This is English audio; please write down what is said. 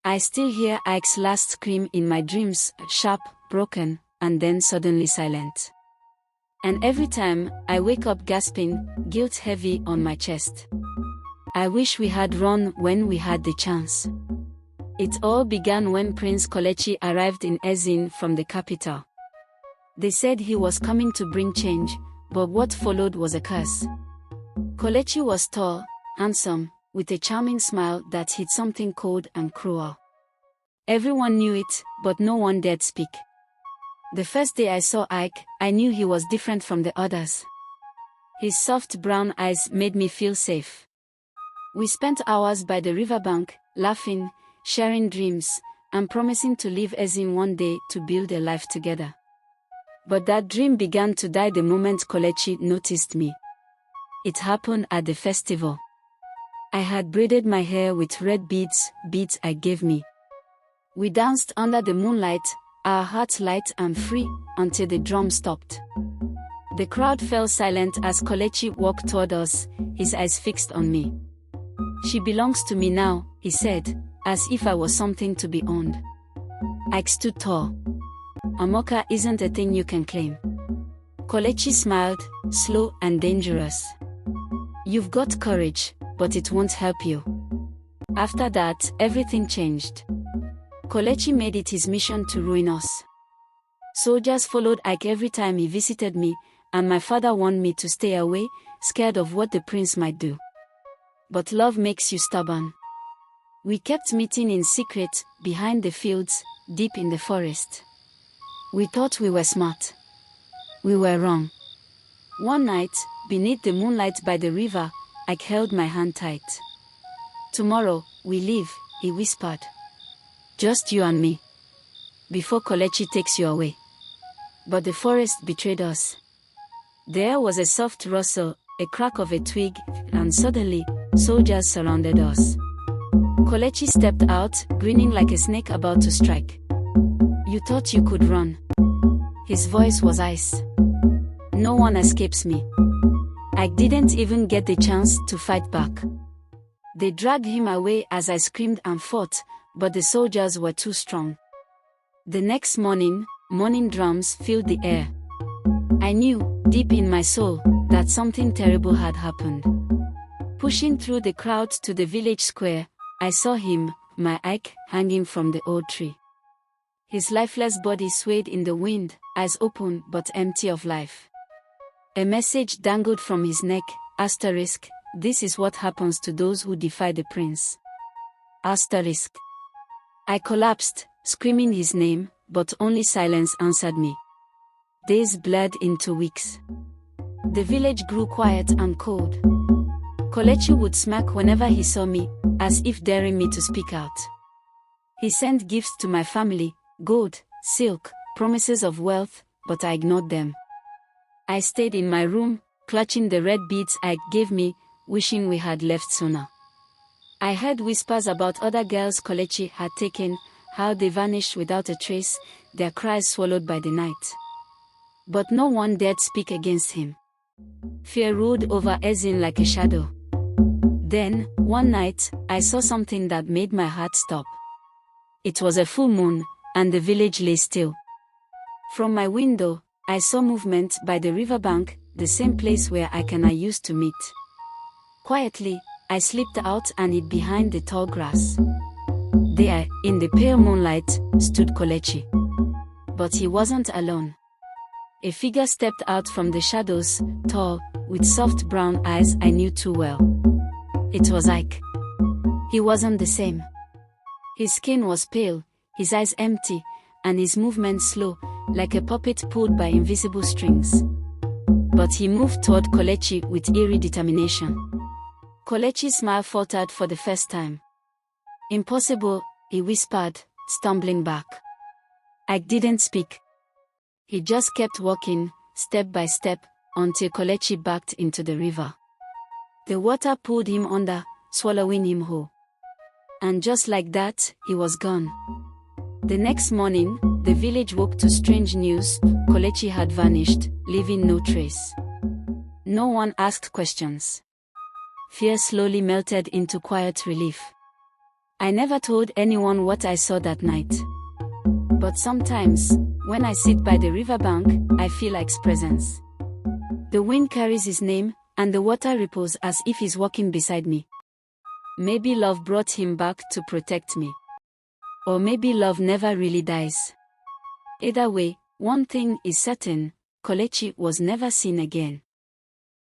I still hear Ike's last scream in my dreams, sharp, broken, and then suddenly silent. And every time, I wake up gasping, guilt heavy on my chest. I wish we had run when we had the chance. It all began when Prince Kelechi arrived in Ezine from the capital. They said he was coming to bring change, but what followed was a curse. Kelechi was tall, handsome, with a charming smile that hid something cold and cruel. Everyone knew it, but no one dared speak. The first day I saw Ike, I knew he was different from the others. His soft brown eyes made me feel safe. We spent hours by the riverbank, laughing, sharing dreams, and promising to leave Ezine one day to build a life together. But that dream began to die the moment Kelechi noticed me. It happened at the festival. I had braided my hair with red beads Ike gave me. We danced under the moonlight, our hearts light and free, until the drum stopped. The crowd fell silent as Kelechi walked toward us, his eyes fixed on me. "She belongs to me now," he said, as if I was something to be owned. Ike stood tall. "Amaka isn't a thing you can claim." Kelechi smiled, slow and dangerous. "You've got courage, but it won't help you." After that, everything changed. Kelechi made it his mission to ruin us. Soldiers followed Ike every time he visited me, and my father warned me to stay away, scared of what the prince might do. But love makes you stubborn. We kept meeting in secret, behind the fields, deep in the forest. We thought we were smart. We were wrong. One night, beneath the moonlight by the river, Ike held my hand tight. "Tomorrow, we leave," he whispered. "Just you and me. Before Kelechi takes you away." But the forest betrayed us. There was a soft rustle, a crack of a twig, and suddenly, soldiers surrounded us. Kelechi stepped out, grinning like a snake about to strike. "You thought you could run." His voice was ice. "No one escapes me." I didn't even get the chance to fight back. They dragged him away as I screamed and fought, but the soldiers were too strong. The next morning, morning drums filled the air. I knew, deep in my soul, that something terrible had happened. Pushing through the crowd to the village square, I saw him, my Ike, hanging from the old tree. His lifeless body swayed in the wind, eyes open but empty of life. A message dangled from his neck, asterisk, "This is what happens to those who defy the prince." Asterisk. I collapsed, screaming his name, but only silence answered me. Days bled into weeks. The village grew quiet and cold. Kelechi would smirk whenever he saw me, as if daring me to speak out. He sent gifts to my family, gold, silk, promises of wealth, but I ignored them. I stayed in my room, clutching the red beads Ike gave me, wishing we had left sooner. I heard whispers about other girls Kelechi had taken, how they vanished without a trace, their cries swallowed by the night. But no one dared speak against him. Fear ruled over Ezine like a shadow. Then, one night, I saw something that made my heart stop. It was a full moon, and the village lay still. From my window, I saw movement by the riverbank, the same place where Ike and I used to meet. Quietly, I slipped out and hid behind the tall grass. There, in the pale moonlight, stood Kelechi. But he wasn't alone. A figure stepped out from the shadows, tall, with soft brown eyes I knew too well. It was Ike. He wasn't the same. His skin was pale, his eyes empty, and his movements slow, like a puppet pulled by invisible strings. But he moved toward Kelechi with eerie determination. Kelechi's smile faltered for the first time. "Impossible," he whispered, stumbling back. Ike didn't speak. He just kept walking, step by step, until Kelechi backed into the river. The water pulled him under, swallowing him whole. And just like that, he was gone. The next morning, the village woke to strange news. Kelechi had vanished, leaving no trace. No one asked questions. Fear slowly melted into quiet relief. I never told anyone what I saw that night. But sometimes, when I sit by the riverbank, I feel Ike's presence. The wind carries his name, and the water ripples as if he's walking beside me. Maybe love brought him back to protect me. Or maybe love never really dies. Either way, one thing is certain, Kelechi was never seen again.